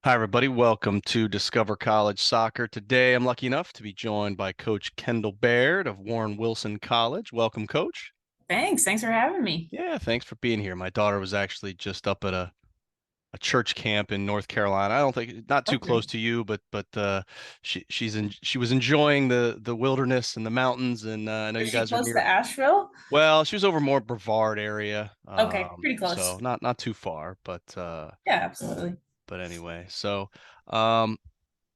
Hi, everybody. Welcome to Discover College Soccer. Today, I'm lucky enough to be joined by Coach Kendyl Baird of Warren Wilson College. Welcome, Coach. Thanks for having me. Yeah, thanks for being here. My daughter was actually just up at a church camp in North Carolina. I don't think not too Okay. close to you, but she was enjoying the wilderness and the mountains, and I know Is you she guys are close to near. Asheville? Well, she was over more Brevard area, Okay, pretty so close. not too far, Yeah, absolutely. but anyway, um,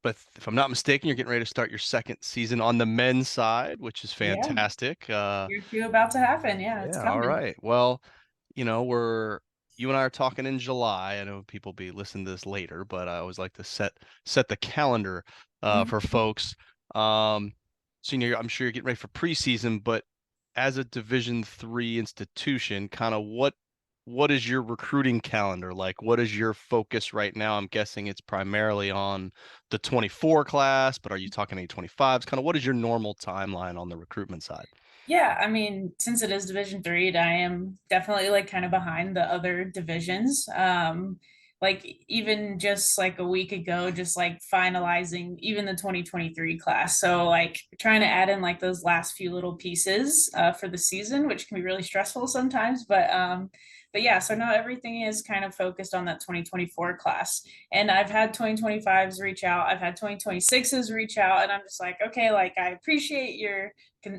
but if I'm not mistaken, you're getting ready to start your second season on the men's side, which is Yeah, fantastic. year two about to happen. Yeah, it's Yeah, all coming. right. Well, we're you and I are talking in July. I know people be listening to this later, but I always like to set the calendar for Mhm. folks. Um, I'm sure you're getting ready for preseason, but as a Division III institution, kind of what is your recruiting calendar like? What is your focus right now? I'm guessing it's primarily on the 24 class, but are you talking A25s? Kind of what is your normal timeline on the recruitment side? Yeah, I mean, since it is Division 3, I am definitely like kind of behind the other divisions. Like even just like a week ago, just like finalizing even the 2023 class. So like trying to add in like those last few little pieces for the season, which can be really stressful sometimes. But yeah, so now everything is kind of focused on that 2024 class. And I've had 2025s reach out, I've had 2026s reach out, and I'm just like, okay, like I appreciate your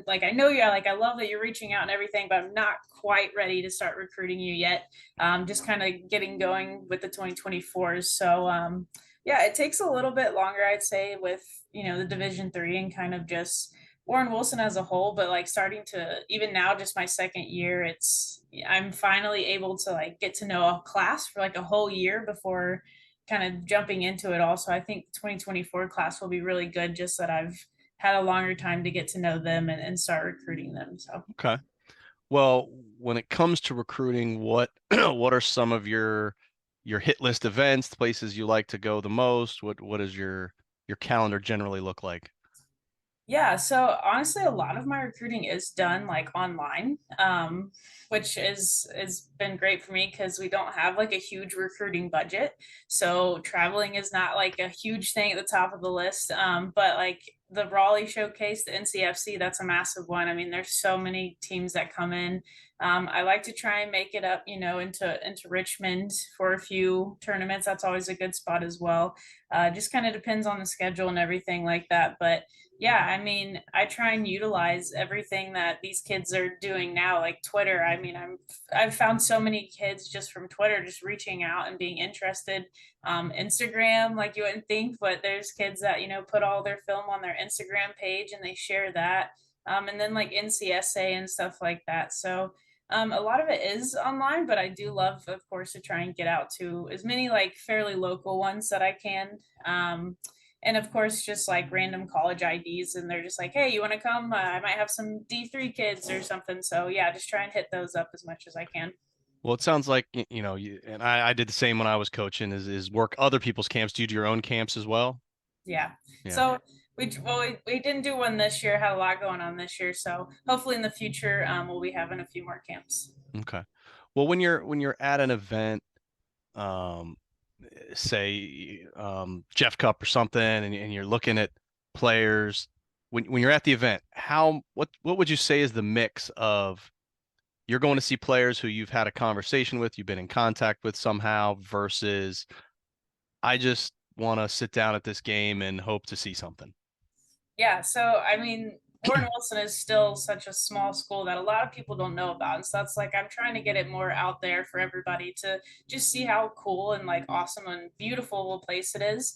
like I know you're like I love that you're reaching out and everything, but I'm not quite ready to start recruiting you yet. Just kind of getting going with the 2024s. So yeah, it takes a little bit longer, I'd say, with the Division 3 and kind of just Warren Wilson as a whole. But like starting to even now, just my second year, I'm finally able to like get to know a class for like a whole year before kind of jumping into it all. So I think the 2024 class will be really good, just that I've had a longer time to get to know them and start recruiting them. So Okay. Well, when it comes to recruiting, what what are some of your hit list events, the places you like to go the most? What does your calendar generally look like? yeah, so honestly, a lot of my recruiting is done like online, which is been great for me because we don't have like a huge recruiting budget. So traveling is not like a huge thing at the top of the list. But like the Raleigh Showcase, the NCFC, that's a massive one. I mean, there's so many teams that come in. I like to try and make it up, into Richmond for a few tournaments. That's always a good spot as well. Just kind of depends on the schedule and everything like that, but yeah, I mean, I try and utilize everything that these kids are doing now, like Twitter. I mean, I've found so many kids just from Twitter just reaching out and being interested. Instagram, like you wouldn't think, but there's kids that put all their film on their Instagram page and they share that. And then like NCSA and stuff like that. So a lot of it is online, but I do love, of course, to try and get out to as many like fairly local ones that I can. And of course, just like random college IDs, and they're just like, "Hey, you want to come? I might have some D3 kids or something." So yeah, just try and hit those up as much as I can. Well, it sounds like and I did the same when I was coaching. Is work other people's camps? Do you do your own camps as well? Yeah. Yeah. So we didn't do one this year. Had a lot going on this year, so hopefully in the future, we'll be having a few more camps. Okay. Well, when you're at an event, um, say Jeff Cup or something, and you're looking at players when you're at the event, what would you say is the mix of you're going to see players who you've had a conversation with, you've been in contact with somehow, versus I just want to sit down at this game and hope to see something. Yeah, so I mean, Warren Wilson is still such a small school that a lot of people don't know about. And so that's like I'm trying to get it more out there for everybody to just see how cool and like awesome and beautiful a place it is.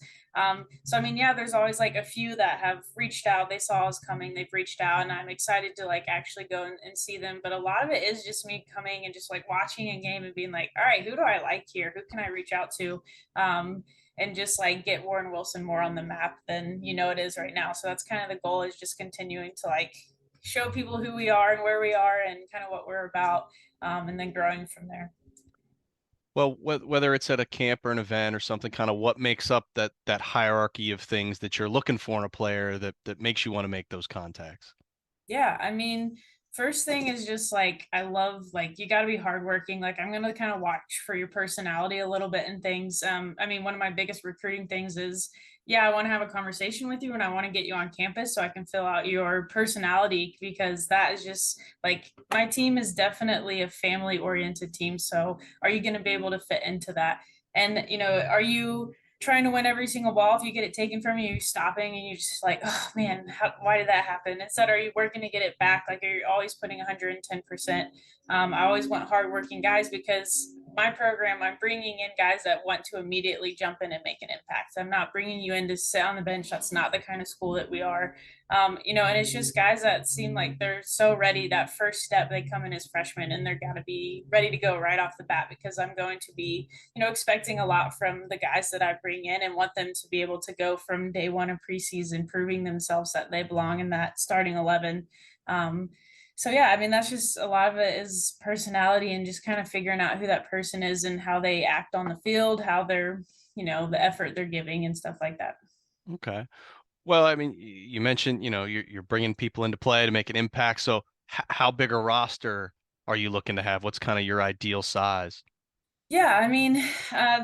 So I mean, yeah, there's always like a few that have reached out. They saw us coming, they've reached out, and I'm excited to like actually go and see them. But a lot of it is just me coming and just like watching a game and being like, all right, who do I like here? Who can I reach out to? And just like get Warren Wilson more on the map than it is right now. So that's kind of the goal, is just continuing to like show people who we are and where we are and kind of what we're about, and then growing from there. Well, whether it's at a camp or an event or something, kind of what makes up that hierarchy of things that you're looking for in a player that makes you want to make those contacts. Yeah, I mean, First thing is just like I love like you got to be hardworking. Like I'm gonna kind of watch for your personality a little bit and things. I mean, one of my biggest recruiting things is yeah, I want to have a conversation with you and I want to get you on campus so I can fill out your personality because that is just like my team is definitely a family oriented team. So are you going to be able to fit into that? And are you trying to win every single ball? If you get it taken from you, you're stopping and you're just like, oh man, why did that happen? Instead, are you working to get it back? Like, are you always putting 110%? I always want hardworking guys because my program, I'm bringing in guys that want to immediately jump in and make an impact. I'm not bringing you in to sit on the bench. That's not the kind of school that we are. And it's just guys that seem like they're so ready. That first step, they come in as freshmen and they're got to be ready to go right off the bat because I'm going to be expecting a lot from the guys that I bring in and want them to be able to go from day one of preseason, proving themselves that they belong in that starting 11. Um, so yeah, I mean, that's just a lot of it is personality and just kind of figuring out who that person is and how they act on the field, how they're, the effort they're giving and stuff like that. Okay. Well, I mean, you mentioned, you're bringing people into play to make an impact. So how big a roster are you looking to have? What's kind of your ideal size? Yeah, I mean,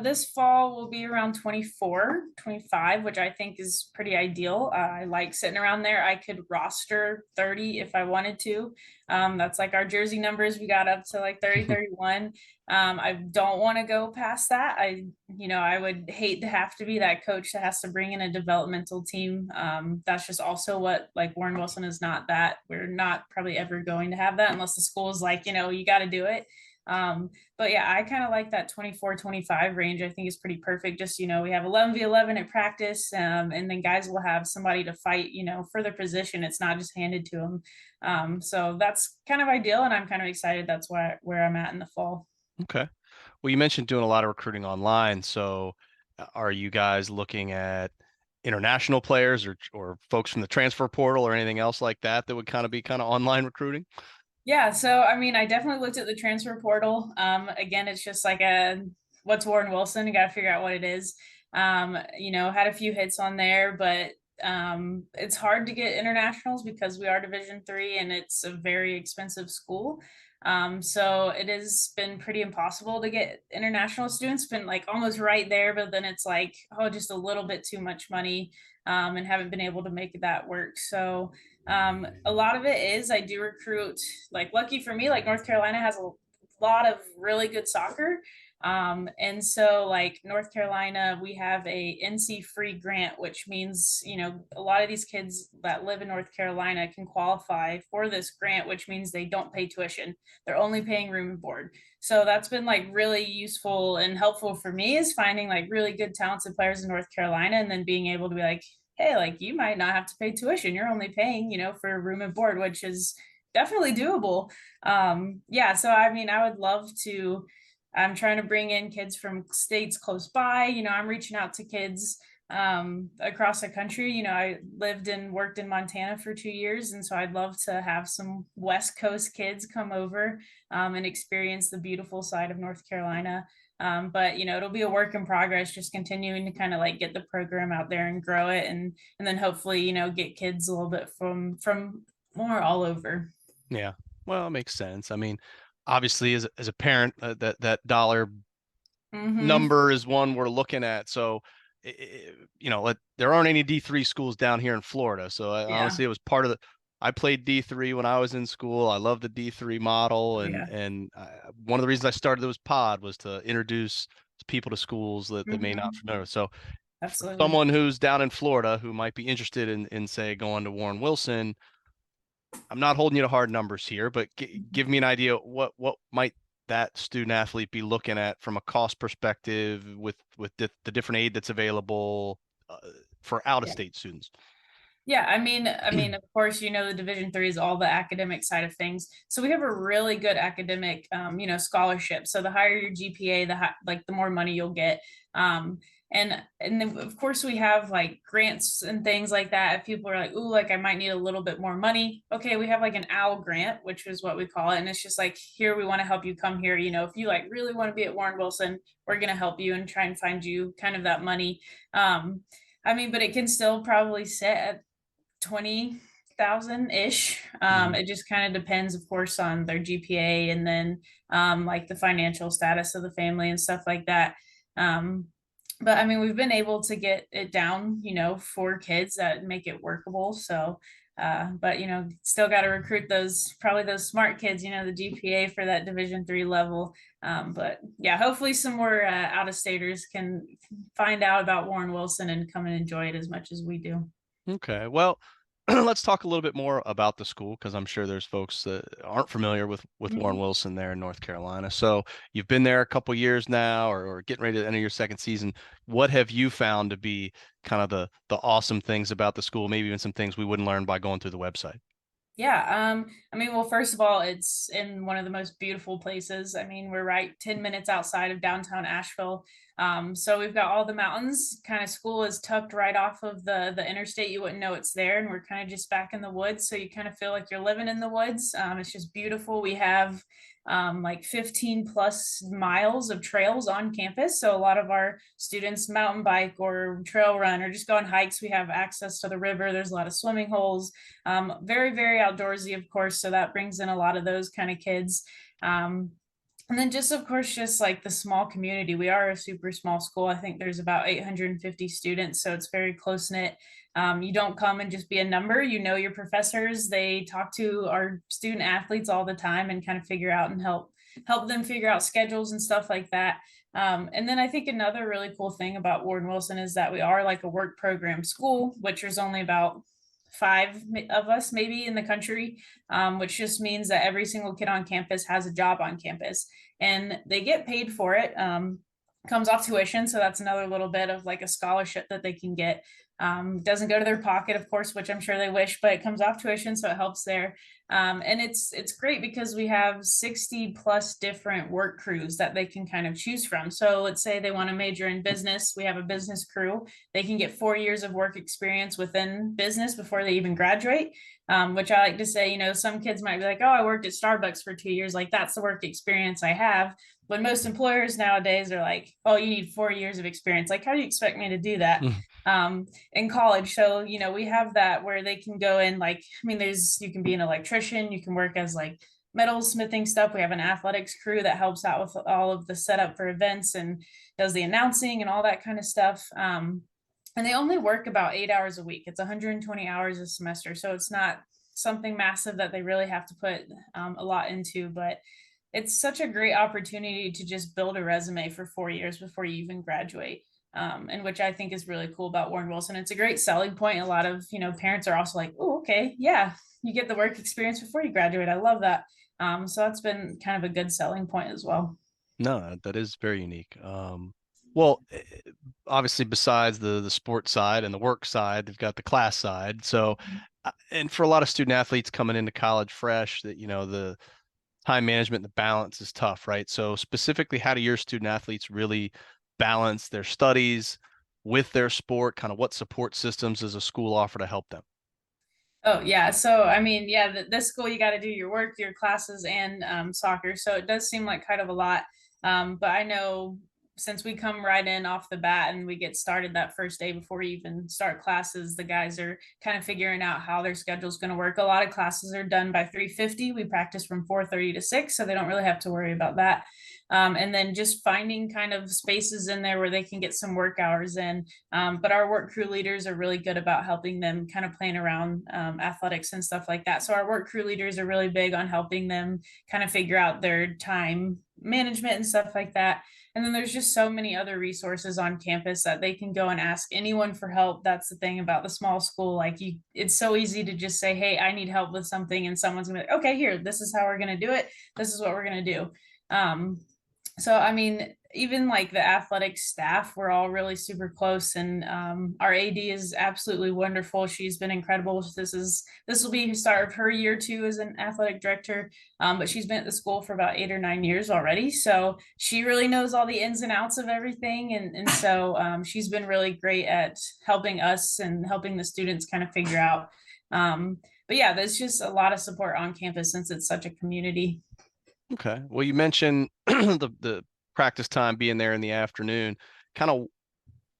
this fall will be around 24, 25, which I think is pretty ideal. I like sitting around there. I could roster 30 if I wanted to. That's like our jersey numbers. We got up to like 30, 31. I don't want to go past that. I would hate to have to be that coach that has to bring in a developmental team. That's just also what like Warren Wilson is not that. We're not probably ever going to have that unless the school is like, you got to do it. But yeah, I kind of like that 24, 25 range. I think is pretty perfect. Just, we have 11v11 at practice, and then guys will have somebody to fight, for their position. It's not just handed to them. So that's kind of ideal. And I'm kind of excited. That's where I'm at in the fall. Okay. Well, you mentioned doing a lot of recruiting online. So are you guys looking at international players or folks from the transfer portal or anything else like that that would kind of be kind of online recruiting? Yeah, so I mean, I definitely looked at the transfer portal. Again, it's just like a what's Warren Wilson? You got to figure out what it is. Had a few hits on there, but it's hard to get internationals because we are Division III and it's a very expensive school. So it has been pretty impossible to get international students. Been like almost right there, but then it's like oh, just a little bit too much money, and haven't been able to make that work. So a lot of it is I do recruit like lucky for me, like North Carolina has a lot of really good soccer. And so like North Carolina, we have a NC free grant, which means, a lot of these kids that live in North Carolina can qualify for this grant, which means they don't pay tuition. They're only paying room and board. So that's been like really useful and helpful for me is finding like really good talented players in North Carolina and then being able to be like, hey, like you might not have to pay tuition. You're only paying, for room and board, which is definitely doable. Yeah, so I mean, I would love to. I'm trying to bring in kids from states close by. I'm reaching out to kids across the country. I lived and worked in Montana for 2 years, and so I'd love to have some West Coast kids come over and experience the beautiful side of North Carolina. But it'll be a work in progress, just continuing to kind of like get the program out there and grow it, and then hopefully get kids a little bit from more all over. Yeah. Well, it makes sense. I mean, obviously as a parent, that dollar Mm-hmm. number is one we're looking at. So, there aren't any D3 schools down here in Florida. So Yeah. honestly, it was part of the. I played D3 when I was in school. I love the D3 model, and Yeah. one of the reasons I started this pod was to introduce people to schools that may not Mm-hmm. familiar. So, for Absolutely. someone who's down in Florida who might be interested in say going to Warren Wilson, I'm not holding you to hard numbers here, but give me an idea what might that student athlete be looking at from a cost perspective with the different aid that's available uh, for out of Yeah. state students. Yeah, I mean, of course, the Division III is all the academic side of things. So we have a really good academic, scholarship. So the higher your GPA, like the more money you'll get. And then of course we have like grants and things like that. If people are like, "Ooh, like I might need a little bit more money," okay, we have like an OWL grant, which is what we call it, and it's just like, here we want to help you come here. If you like really want to be at Warren Wilson, we're gonna help you and try and find you kind of that money. I mean, but it can still probably sit at 20 5,000-ish. Hmm. It just kind of depends, of course, on their GPA and then like the financial status of the family and stuff like that. Um, but I mean, we've been able to get it down, for kids that make it workable. So, but still got to recruit those probably those smart kids, the GPA for that Division 3 level. But yeah, hopefully some more out of staters can find out about Warren Wilson and come and enjoy it as much as we do. Okay. Well, let's talk a little bit more about the school because I'm sure there's folks that aren't familiar with Warren Mhm. Wilson there in North Carolina. So you've been there a couple years now, or getting ready to enter your second season. What have you found to be kind of the awesome things about the school? Maybe even some things we wouldn't learn by going through the website. Yeah, I mean, well, first of all, it's in one of the most beautiful places. I mean, we're right 10 minutes outside of downtown Asheville. So we've got all the mountains. Kind of school is tucked right off of the interstate. You wouldn't know it's there, and we're kind of just back in the woods. So you kind of feel like you're living in the woods. It's just beautiful. We have like 15 plus miles of trails on campus. So a lot of our students mountain bike or trail run or just go on hikes. We have access to the river. There's a lot of swimming holes. Very, very outdoorsy, of course. So that brings in a lot of those kind of kids. Um, and then just of course, just like the small community. We are a super small school. I think there's about 850 students, so it's very close knit. You don't come and just be a number. You know your professors. They talk to our student athletes all the time and kind of figure out and help them figure out schedules and stuff like that. And then I think another really cool thing about Warren Wilson is that we are like a work program school, which there's only about five of us maybe in the country, which just means that every single kid on campus has a job on campus and they get paid for it. Comes off tuition, so that's another little bit of like a scholarship that they can get. Doesn't go to their pocket, of course, which I'm sure they wish, but it comes off tuition, so it helps there. And it's great because we have 60 plus different work crews that they can kind of choose from. So let's say they want to major in business, we have a business crew. They can get 4 years of work experience within business before they even graduate. Which I like to say, some kids might be like, oh, I worked at Starbucks for 2 years. Like that's the work experience I have. When most employers nowadays are like, oh, you need 4 years of experience. Like, how do you expect me to do that? In college. So, we have that where they can go in, like, I mean, you can be an electrician, you can work as like metal smithing stuff. We have an athletics crew that helps out with all of the setup for events and does the announcing and all that kind of stuff. And they only work about 8 hours a week. It's 120 hours a semester. So it's not something massive that they really have to put a lot into, but it's such a great opportunity to just build a resume for 4 years before you even graduate. And which I think is really cool about Warren Wilson. It's a great selling point. A lot of parents are also like, oh, okay, yeah, you get the work experience before you graduate. I love that. So that's been kind of a good selling point as well. No, that is very unique. Well, obviously, besides the sports side and the work side, they've got the class side. So, and for a lot of student athletes coming into college fresh, that the time management and the balance is tough, right? So, specifically, how do your student athletes really balance their studies with their sport? Kind of what support systems does a school offer to help them? Oh yeah, so I mean, yeah, this school you got to do your work, your classes, and soccer. So it does seem like kind of a lot. But I know since we come right in off the bat and we get started that first day before we even start classes, the guys are kind of figuring out how their schedule is going to work. A lot of classes are done by 3:50. We practice from 4:30 to 6, so they don't really have to worry about that. And then just finding kind of spaces in there where they can get some work hours in. But our work crew leaders are really good about helping them kind of playing around athletics and stuff like that. So our work crew leaders are really big on helping them kind of figure out their time management and stuff like that. And then there's just so many other resources on campus that they can go and ask anyone for help. That's the thing about the small school. Like it's so easy to just say, hey, I need help with something. And someone's gonna be like, okay, here, this is how we're gonna do it. This is what we're gonna do. So I mean, even like the athletic staff, we're all really super close, and our AD is absolutely wonderful. She's been incredible. This will be the start of her year two as an athletic director, but she's been at the school for about 8 or 9 years already, so she really knows all the ins and outs of everything, and so she's been really great at helping us and helping the students kind of figure out. But yeah, there's just a lot of support on campus since it's such a community. Okay. Well, you mentioned the practice time being there in the afternoon. Kind of,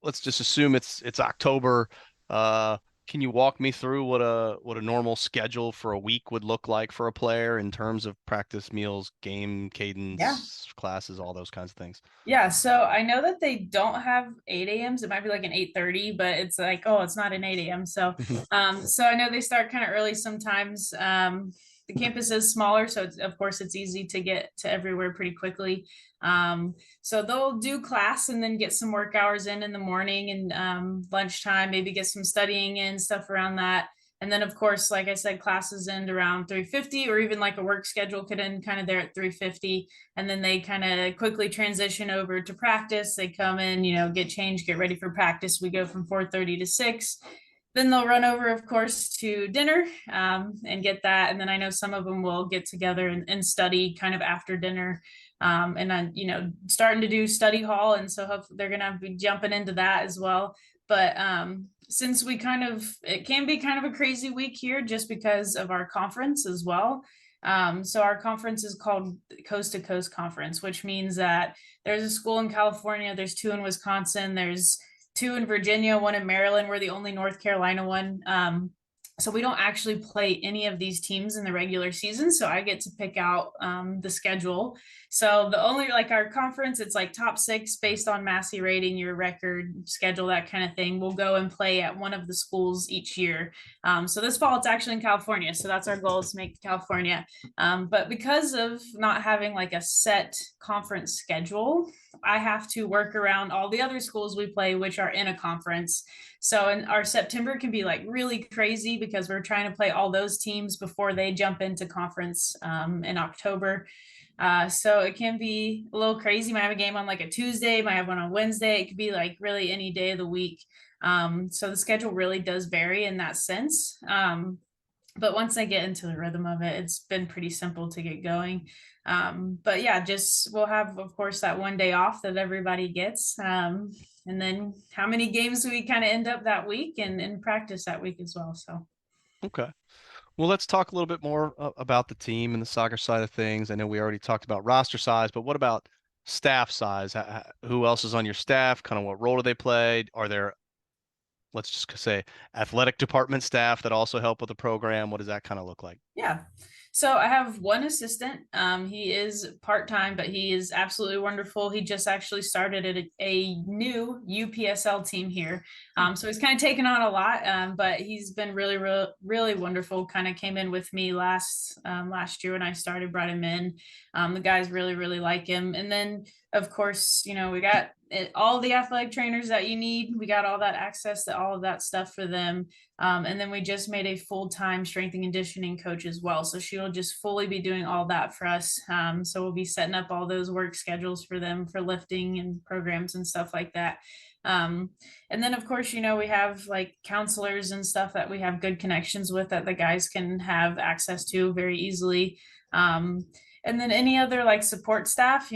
let's just assume it's October. Uh, Can you walk me through what a normal schedule for a week would look like for a player in terms of practice, meals, game Yeah. cadence, classes, all those kinds of things? Yeah, so I know that they don't have 8 a.m.s. It might be like an 8:30, but it's like, oh, it's not an 8 a.m. So I know they start kind of early sometimes. The campus is smaller, so of course it's easy to get to everywhere pretty quickly. So they'll do class and then get some work hours in the morning and lunchtime, maybe get some studying in, stuff around that. And then, of course, like I said, classes end around 3:50, or even like a work schedule could end kind of there at 3:50. And then they kind of quickly transition over to practice. They come in, get changed, get ready for practice. We go from 4:30 to 6. Then they'll run over, of course, to dinner and get that. And then I know some of them will get together and study kind of after dinner. And then, starting to do study hall. And so hopefully they're going to be jumping into that as well. But since it can be kind of a crazy week here just because of our conference as well. So our conference is called Coast to Coast Conference, which means that there's a school in California, there's two in Wisconsin, there's two in Virginia, one in Maryland. We're the only North Carolina one. So we don't actually play any of these teams in the regular season. So I get to pick out the schedule. So the only like our conference, it's like top six based on Massey rating, your record, schedule, that kind of thing. We'll go and play at one of the schools each year. So this fall it's actually in California. So that's our goal, is to make California. But because of not having like a set conference schedule, I have to work around all the other schools we play, which are in a conference. So in our September can be like really crazy because we're trying to play all those teams before they jump into conference in October. So it can be a little crazy. Might have a game on like a Tuesday, might have one on Wednesday. It could be like really any day of the week. So the schedule really does vary in that sense. But once I get into the rhythm of it, it's been pretty simple to get going. But yeah, just we'll have, of course, that one day off that everybody gets. And then how many games do we kind of end up that week and practice that week as well. So, Okay. Well, let's talk a little bit more about the team and the soccer side of things. I know we already talked about roster size, but what about staff size? Who else is on your staff? Kind of what role do they play? Are there, let's just say, athletic department staff that also help with the program? What does that kind of look like? yeah. So I have one assistant. He is part-time, but he is absolutely wonderful. He just actually started at a new UPSL team here. Hmm. So he's kind of taken on a lot, but he's been really wonderful. Kind of came in with me last year when I started, brought him in. The guys really like him. And then, of course, we got all the athletic trainers that you need. We got all that access to all of that stuff for them. And then we just made a full-time strength and conditioning coach as well. So she'll just fully be doing all that for us. So we'll be setting up all those work schedules for them for lifting and programs and stuff like that. Um, and then of course, we have like counselors and stuff that we have good connections with that the guys can have access to very easily. And then any other like support staff,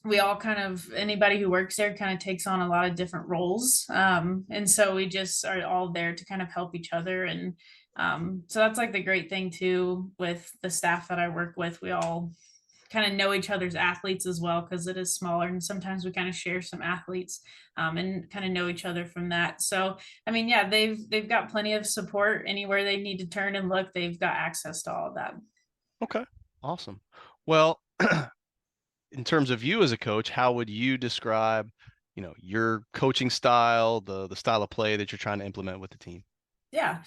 we all kind of, anybody who works there kind of takes on a lot of different roles. And so we just are all there to kind of help each other. And so that's like the great thing too with the staff that I work with. We all kind of know each other's athletes as well because it is smaller, and sometimes we kind of share some athletes and kind of know each other from that. So I mean, yeah, they've got plenty of support anywhere they need to turn and look. They've got access to all of that. Okay. Awesome. Well, in terms of you as a coach, how would you describe, your coaching style, the style of play that you're trying to implement with the team? Yeah.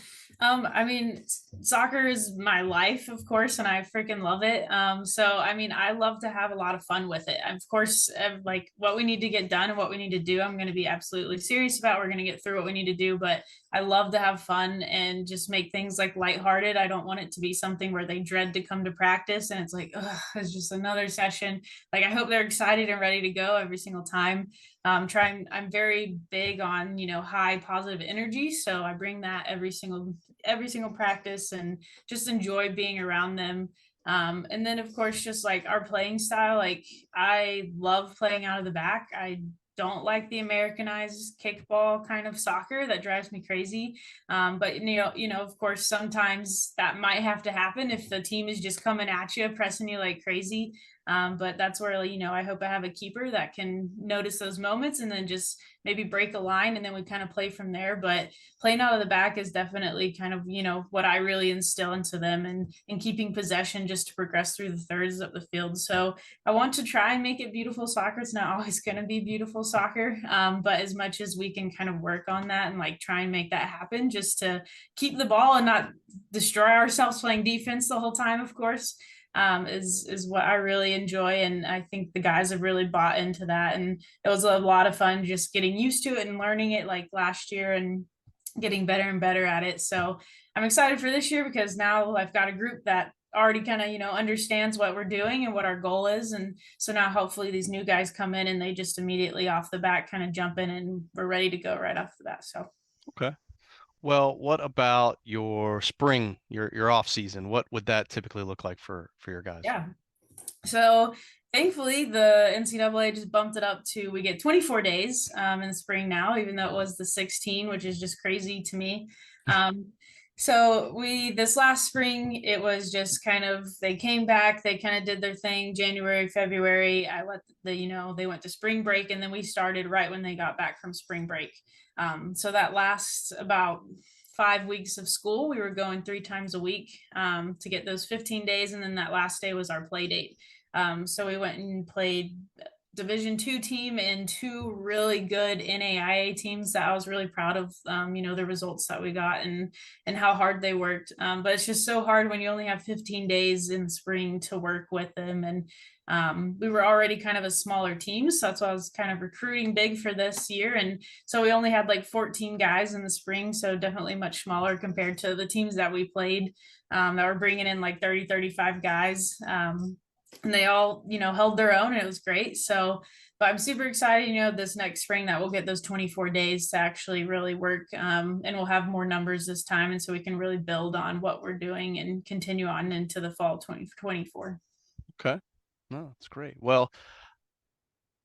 I mean, soccer is my life, of course, and I freaking love it. So I mean, I love to have a lot of fun with it. Of course, like what we need to get done and what we need to do, I'm going to be absolutely serious about. We're going to get through what we need to do, but I love to have fun and just make things like lighthearted. I don't want it to be something where they dread to come to practice and it's like, ugh, it's just another session. Like I hope they're excited and ready to go every single time. I'm very big on, high positive energy. So I bring that every single practice and just enjoy being around them. And then of course, just like our playing style, like I love playing out of the back. I don't like the Americanized kickball kind of soccer that drives me crazy. But of course, sometimes that might have to happen if the team is just coming at you, pressing you like crazy. But that's where, I hope I have a keeper that can notice those moments and then just maybe break a line and then we kind of play from there. But playing out of the back is definitely kind of, what I really instill into them and keeping possession just to progress through the thirds of the field. So I want to try and make it beautiful soccer. It's not always going to be beautiful soccer, but as much as we can kind of work on that and like try and make that happen just to keep the ball and not destroy ourselves playing defense the whole time, of course, is what I really enjoy. And I think the guys have really bought into that. And it was a lot of fun just getting used to it and learning it like last year and getting better and better at it. So I'm excited for this year because now I've got a group that already kind of understands what we're doing and what our goal is, and so now hopefully these new guys come in and they just immediately off the bat kind of jump in and we're ready to go right off the bat. So Okay. Well, what about your spring, your off season? What would that typically look like for your guys? yeah, so thankfully, the NCAA just bumped it up to we get 24 days in the spring now, even though it was the 16, which is just crazy to me. Um, so we this last spring, it was just kind of they came back, they kind of did their thing January, February. I let they went to spring break, and then we started right when they got back from spring break. So that lasts about 5 weeks of school. We were going 3 times a week to get those 15 days, and then that last day was our play date. So we went and played Division II team and two really good NAIA teams that I was really proud of. The results that we got and how hard they worked. But it's just so hard when you only have 15 days in spring to work with them. And we were already kind of a smaller team, so that's why I was kind of recruiting big for this year. And so we only had like 14 guys in the spring, so definitely much smaller compared to the teams that we played that were bringing in like 30, 35 guys. And they all held their own and it was great. So but I'm super excited, this next spring that we'll get those 24 days to actually really work, and we'll have more numbers this time, and so we can really build on what we're doing and continue on into the fall 2024. Okay. No, that's great. Well,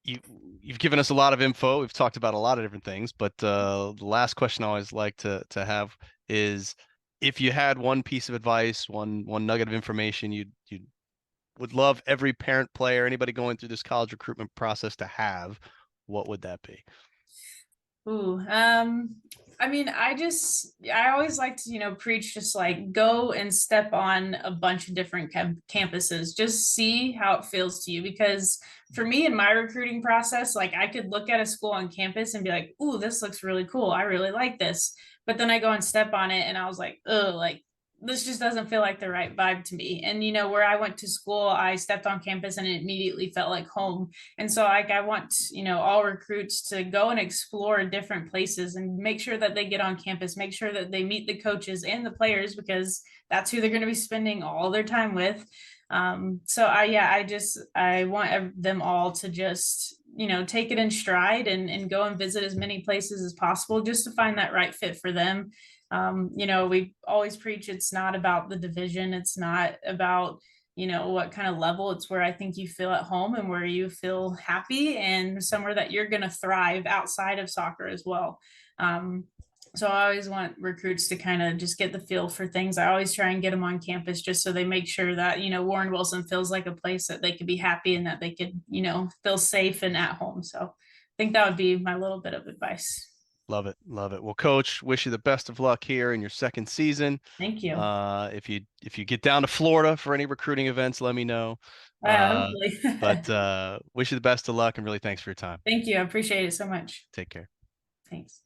you you've given us a lot of info. We've talked about a lot of different things, but the last question I always like to have is if you had one piece of advice, one nugget of information you would love every parent, player, anybody going through this college recruitment process to have, what would that be? Ooh, I mean, I always like to, preach just like go and step on a bunch of different campuses, just see how it feels to you. Because for me in my recruiting process, like I could look at a school on campus and be like, ooh, this looks really cool. I really like this. But then I go and step on it and I was like, oh, like this just doesn't feel like the right vibe to me. And where I went to school, I stepped on campus and it immediately felt like home. And so like I want, all recruits to go and explore different places and make sure that they get on campus, make sure that they meet the coaches and the players because that's who they're going to be spending all their time with. So I want them all to just take it in stride and go and visit as many places as possible just to find that right fit for them. We always preach it's not about the division, it's not about what kind of level. It's where I think you feel at home and where you feel happy and somewhere that you're going to thrive outside of soccer as well. So I always want recruits to kind of just get the feel for things. I always try and get them on campus just so they make sure that Warren Wilson feels like a place that they could be happy and that they could feel safe and at home. So I think that would be my little bit of advice. Love it. Love it. Well, coach, wish you the best of luck here in your second season. Thank you. If you get down to Florida for any recruiting events, let me know. Uh, Hopefully. but wish you the best of luck and really thanks for your time. Thank you. I appreciate it so much. Take care. Thanks.